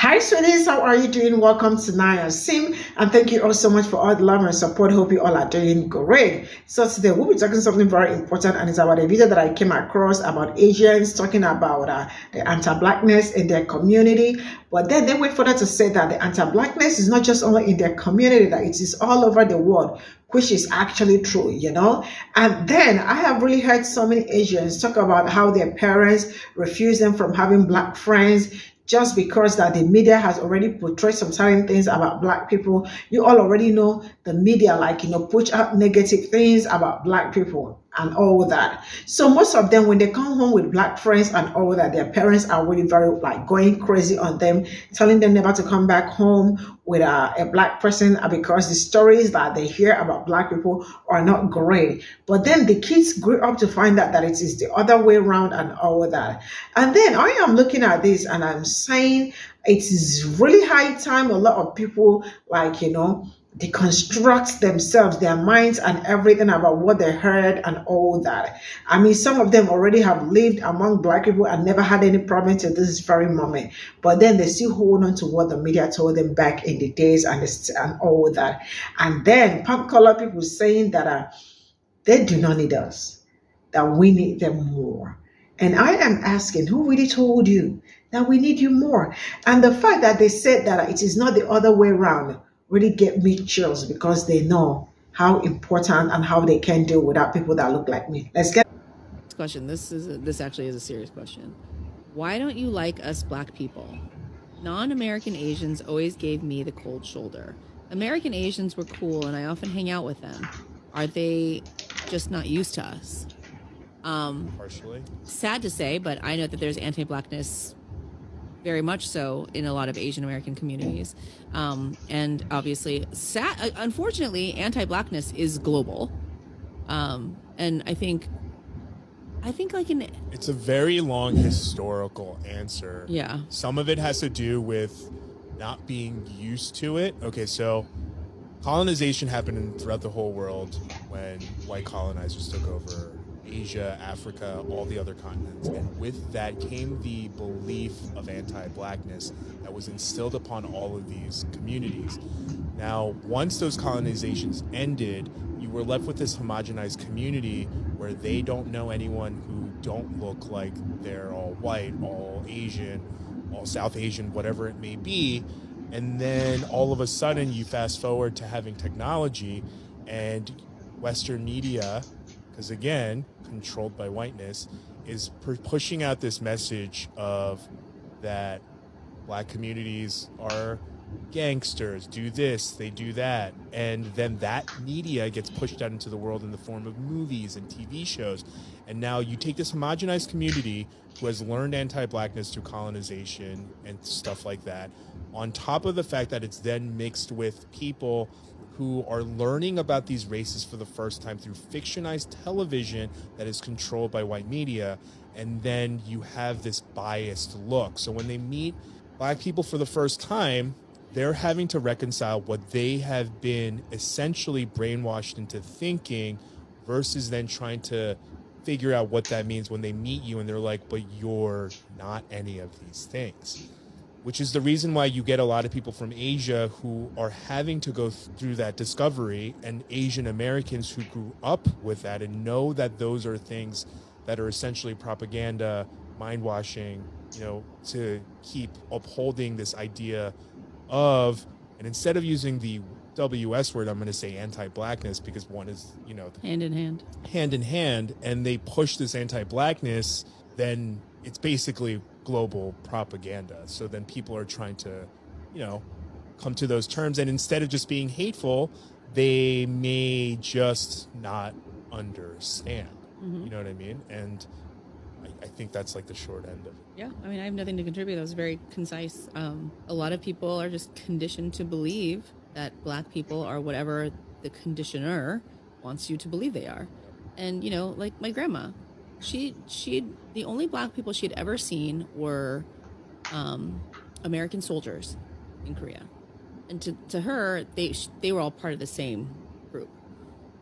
Hi, sweeties. How are you doing? Welcome to Naya Sim, and thank you all so much for all the love and support. Hope you all are doing great. So today we'll be talking something very important, and it's about a video that I came across about Asians talking about the anti-blackness in their community. But then they went further to say that the anti-blackness is not just only in their community; that it is all over the world, which is actually true. And then I have really heard so many Asians talk about how their parents refuse them from having black friends just because that the media has already portrayed some certain things about black people. You all already know the media, push out negative things about black people and all that. So most of them, when they come home with black friends and all that, their parents are really very going crazy on them, telling them never to come back home with a black person because the stories that they hear about black people are not great. But then the kids grew up to find out that it is the other way around and all that. And then I am looking at this and I'm saying it is really high time a lot of people deconstruct themselves, their minds and everything about what they heard and all that. I mean, some of them already have lived among black people and never had any problem to this very moment. But then they still hold on to what the media told them back in the days and all that. And then pop color people saying that they do not need us, that we need them more. And I am asking, who really told you that we need you more? And the fact that they said that it is not the other way around really get me chills because they know how important and how they can do without people that look like me. Let's get question. This actually is a serious question. Why don't you like us black people? Non-American Asians always gave me the cold shoulder. American Asians were cool and I often hang out with them. Are they just not used to us? Partially. Sad to say, but I know that there's anti-blackness very much so in a lot of Asian American communities. And obviously, unfortunately, anti-blackness is global. And I think it's a very long historical answer. Yeah. Some of it has to do with not being used to it. Okay, so colonization happened throughout the whole world when white colonizers took over Asia, Africa, all the other continents. And with that came the belief of anti-blackness that was instilled upon all of these communities. Now, once those colonizations ended, you were left with this homogenized community where they don't know anyone who don't look like they're all white, all Asian, all South Asian, whatever it may be. And then all of a sudden you fast forward to having technology and Western media, because again, controlled by whiteness, is pushing out this message of that black communities are gangsters, do this, they do that. And then that media gets pushed out into the world in the form of movies and TV shows. And now you take this homogenized community who has learned anti-blackness through colonization and stuff like that, on top of the fact that it's then mixed with people who are learning about these races for the first time through fictionized television that is controlled by white media. And then you have this biased look. So when they meet black people for the first time, they're having to reconcile what they have been essentially brainwashed into thinking versus then trying to figure out what that means when they meet you and they're like, but you're not any of these things. Which is the reason why you get a lot of people from Asia who are having to go through that discovery, and Asian Americans who grew up with that and know that those are things that are essentially propaganda, mind washing, to keep upholding this idea of, and instead of using the WS word, I'm going to say anti-blackness because one is, hand in hand, and they push this anti-blackness, then it's basically global propaganda. So then people are trying to, come to those terms, and instead of just being hateful, they may just not understand. You know what I mean? And I think that's like the short end of it. Yeah, I mean, I have nothing to contribute. That was very concise. A lot of people are just conditioned to believe that black people are whatever the conditioner wants you to believe they are. And, like my grandma, she the only black people she had ever seen were American soldiers in Korea. And to her, they were all part of the same group.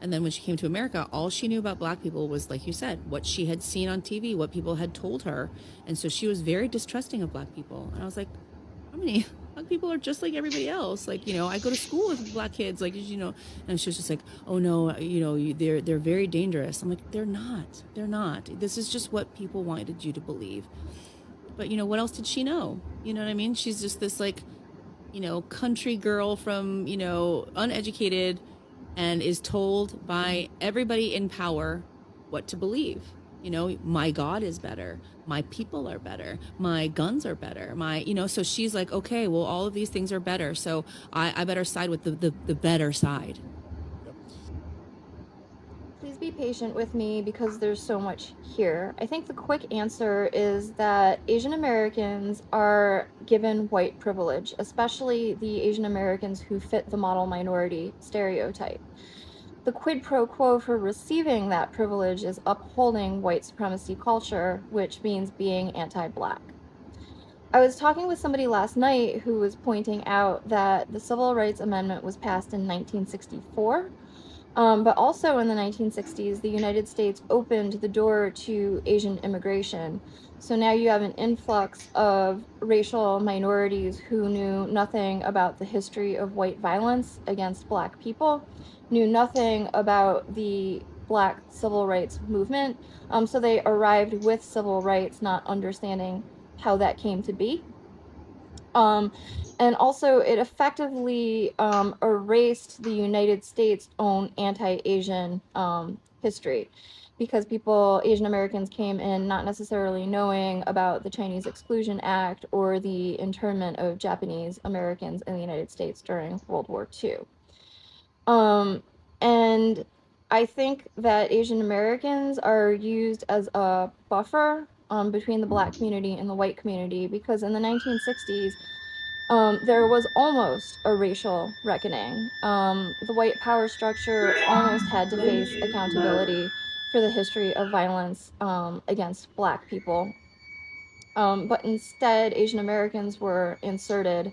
And then when she came to America, all she knew about black people was, like you said, what she had seen on TV, what people had told her. And so she was very distrusting of black people. And I was like, how many black people are just like everybody else? Like, you know, I go to school with black kids, like, you know, and she was just like, oh no, you know, they're very dangerous. I'm like, they're not. They're not. This is just what people wanted you to believe. But, you know, what else did she know? You know what I mean? She's just this, like, you know, country girl from, you know, uneducated, and is told by everybody in power what to believe. You know, my God is better. My people are better. My guns are better. My, you know, so she's like, okay, well, all of these things are better. So I better side with the better side. Please be patient with me because there's so much here. I think the quick answer is that Asian Americans are given white privilege, especially the Asian Americans who fit the model minority stereotype. The quid pro quo for receiving that privilege is upholding white supremacy culture, which means being anti-black. I was talking with somebody last night who was pointing out that the Civil Rights Amendment was passed in 1964. But also in the 1960s, the United States opened the door to Asian immigration. So now you have an influx of racial minorities who knew nothing about the history of white violence against black people, knew nothing about the black civil rights movement. So they arrived with civil rights, not understanding how that came to be. And also it effectively erased the United States' own anti-Asian history, because Asian Americans came in not necessarily knowing about the Chinese Exclusion Act or the internment of Japanese Americans in the United States during World War II. And I think that Asian Americans are used as a buffer between the black community and the white community, because in the 1960s, there was almost a racial reckoning. The white power structure almost had to face accountability for the history of violence against black people. But instead, Asian Americans were inserted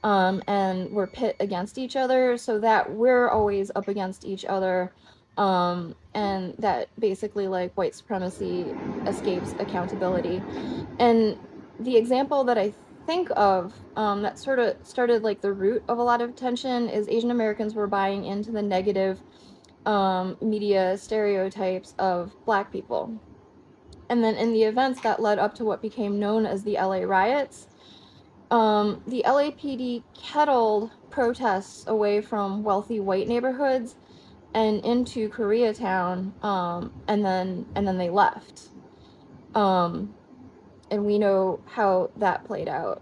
and were pit against each other, so that we're always up against each other, and that basically, like, white supremacy escapes accountability. And the example that I think of that sort of started like the root of a lot of tension is Asian Americans were buying into the negative media stereotypes of black people. And then in the events that led up to what became known as the LA riots, the LAPD kettled protests away from wealthy white neighborhoods and into Koreatown, and then they left. And we know how that played out.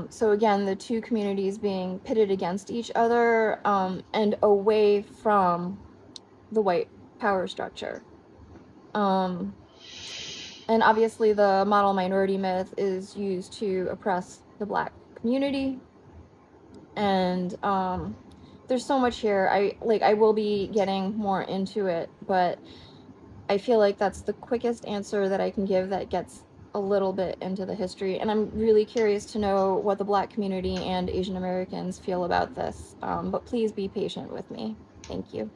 So again, the two communities being pitted against each other, and away from the white power structure. And obviously the model minority myth is used to oppress the black community. And there's so much here. I will be getting more into it, but I feel like that's the quickest answer that I can give that gets a little bit into the history. And I'm really curious to know what the black community and Asian Americans feel about this. But please be patient with me. Thank you.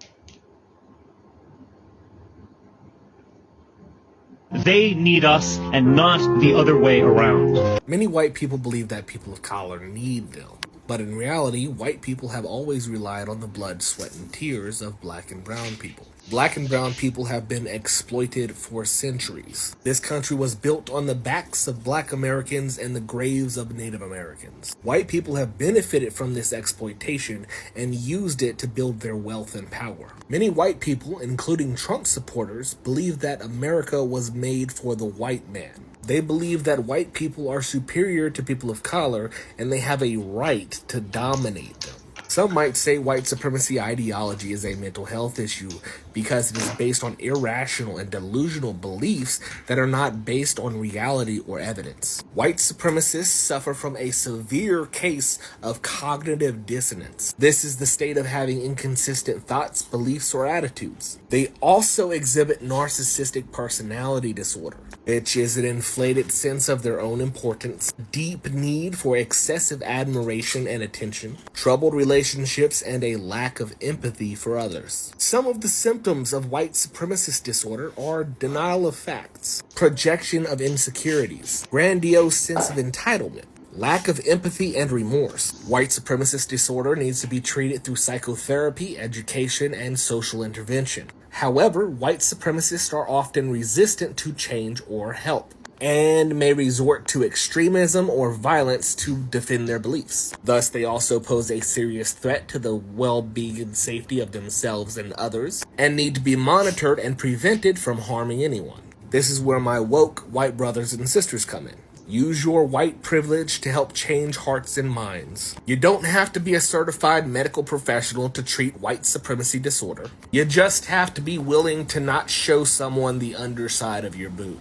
They need us and not the other way around. Many white people believe that people of color need them. But in reality, white people have always relied on the blood, sweat, and tears of black and brown people. Black and brown people have been exploited for centuries. This country was built on the backs of black Americans and the graves of Native Americans. White people have benefited from this exploitation and used it to build their wealth and power. Many white people, including Trump supporters, believe that America was made for the white man. They believe that white people are superior to people of color and they have a right to dominate them. Some might say white supremacy ideology is a mental health issue because it is based on irrational and delusional beliefs that are not based on reality or evidence. White supremacists suffer from a severe case of cognitive dissonance. This is the state of having inconsistent thoughts, beliefs, or attitudes. They also exhibit narcissistic personality disorder, which is an inflated sense of their own importance, deep need for excessive admiration and attention, troubled relationships, and a lack of empathy for others. Some of the symptoms of white supremacist disorder are denial of facts, projection of insecurities, grandiose sense of entitlement, Lack of empathy and remorse. White supremacist disorder needs to be treated through psychotherapy, education, and social intervention. However, white supremacists are often resistant to change or help, and may resort to extremism or violence to defend their beliefs. Thus, they also pose a serious threat to the well-being and safety of themselves and others, and need to be monitored and prevented from harming anyone. This is where my woke white brothers and sisters come in. Use your white privilege to help change hearts and minds. You don't have to be a certified medical professional to treat white supremacy disorder. You just have to be willing to not show someone the underside of your boot.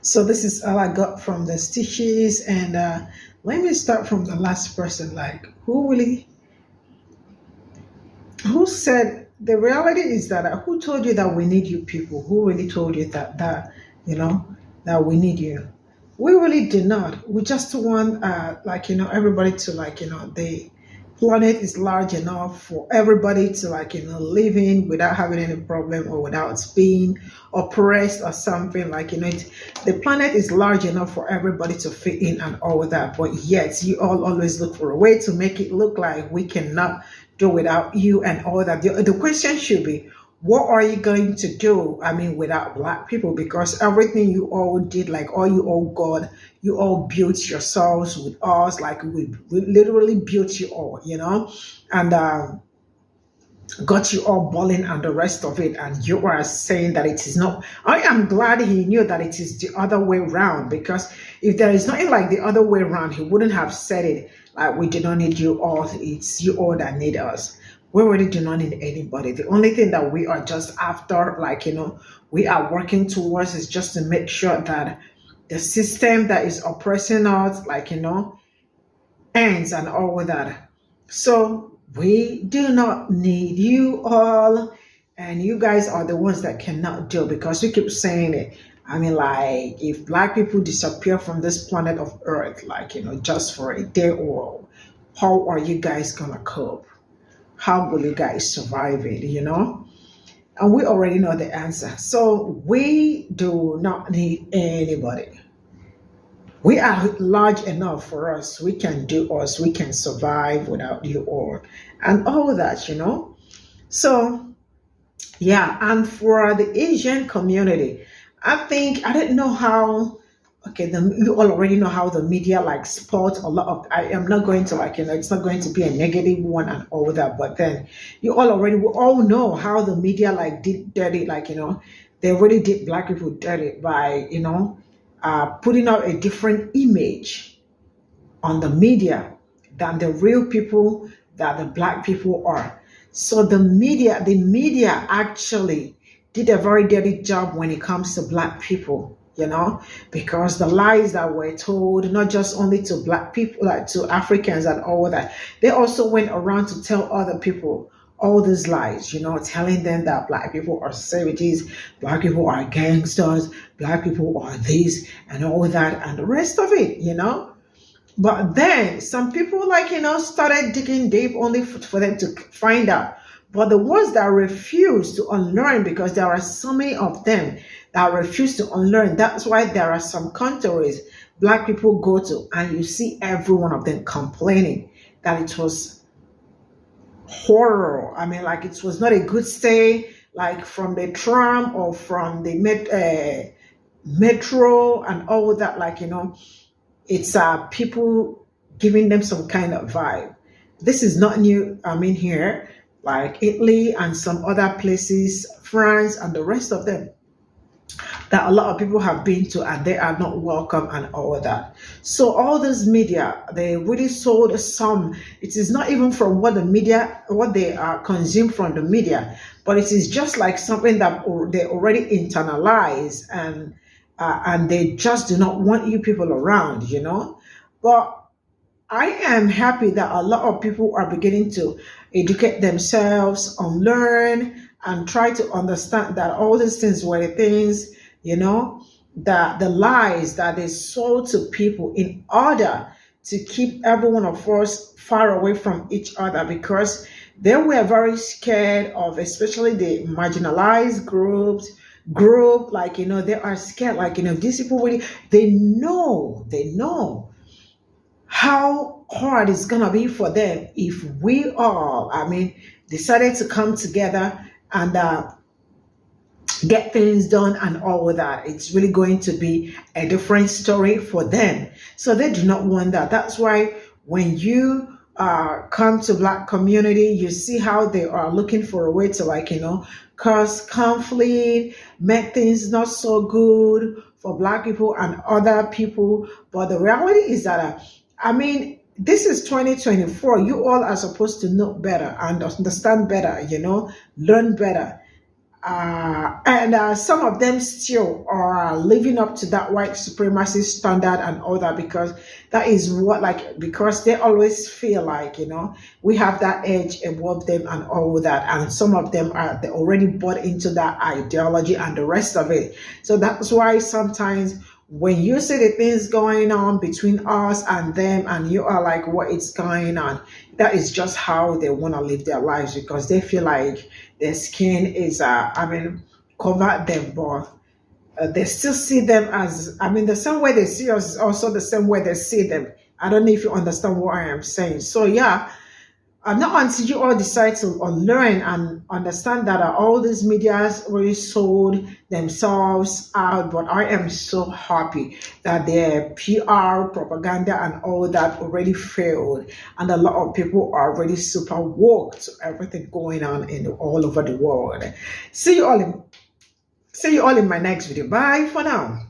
So this is all I got from the stitches, and let me start from the last person. Like, who said, the reality is that who told you that we need you people? Who really told you that that we need you? We really did not. We just want everybody to the planet is large enough for everybody to live in without having any problem or without being oppressed or something the planet is large enough for everybody to fit in and all of that, but yet you all always look for a way to make it look like we cannot do without you and all that. The question should be, what are you going to do, without black people? Because everything you all did, all you all got, you all built yourselves with us, we literally built you all, and got you all balling and the rest of it, and you are saying that it is not. I am glad he knew that it is the other way around, because if there is nothing like the other way around, he wouldn't have said it, we do not need you all, it's you all that need us. We really do not need anybody. The only thing that we are just after, we are working towards, is just to make sure that the system that is oppressing us, ends and all of that. So we do not need you all, and you guys are the ones that cannot do, because we keep saying it. If black people disappear from this planet of Earth, just for a day, or how are you guys gonna cope? How will you guys survive it, And we already know the answer. So we do not need anybody. We are large enough for us. We can do us. We can survive without you all. And all that, So, yeah. And for the Asian community, I didn't know how. Okay, you all already know how the media sport a lot of. I am not going to it's not going to be a negative one and all that. But then we all know how the media did dirty. They really did black people dirty by putting out a different image on the media than the real people that the black people are. So the media actually did a very dirty job when it comes to black people. Because the lies that were told, not just only to black people, to Africans and all that, they also went around to tell other people all these lies, telling them that black people are savages, black people are gangsters, black people are this and all that and the rest of it, But then some people started digging deep only for them to find out. But the ones that refuse to unlearn, because there are so many of them that refuse to unlearn, that's why there are some countries black people go to, and you see every one of them complaining that it was horror. It was not a good stay, from the tram or from the metro and all that, it's people giving them some kind of vibe. This is not new, here, Italy and some other places, France and the rest of them, that a lot of people have been to, and they are not welcome and all of that. So all this media, they really sold some. It is not even from what they are consumed from the media, but it is just something that they already internalize, and they just do not want you people around, But I am happy that a lot of people are beginning to educate themselves, unlearn, and try to understand that all these things were the things, that the lies that they sold to people in order to keep every one of us far away from each other, because they were very scared of, especially the marginalized groups, group, like, they are scared, like, these people really, they know how hard it's gonna be for them if we all, decided to come together and get things done and all of that. It's really going to be a different story for them. So they do not want that. That's why when you come to Black community, you see how they are looking for a way to, like, cause conflict, make things not so good for Black people and other people. But the reality is that, this is 2024. You all are supposed to know better and understand better, learn better. And some of them still are living up to that white supremacy standard and all that, because that is what, like, because they always feel like, we have that edge above them and all that. And some of them are, they already bought into that ideology and the rest of it. So that's why sometimes when you see the things going on between us and them, and you are like, what is going on? That is just how they want to live their lives, because they feel like their skin is, covered them, but they still see them as, the same way they see us is also the same way they see them. I don't know if you understand what I am saying. So yeah, not until you all decide to learn and understand that all these medias really sold themselves out. But I am so happy that their PR, propaganda, and all that already failed. And a lot of people are already super woke to everything going on all over the world. See you all in my next video. Bye for now.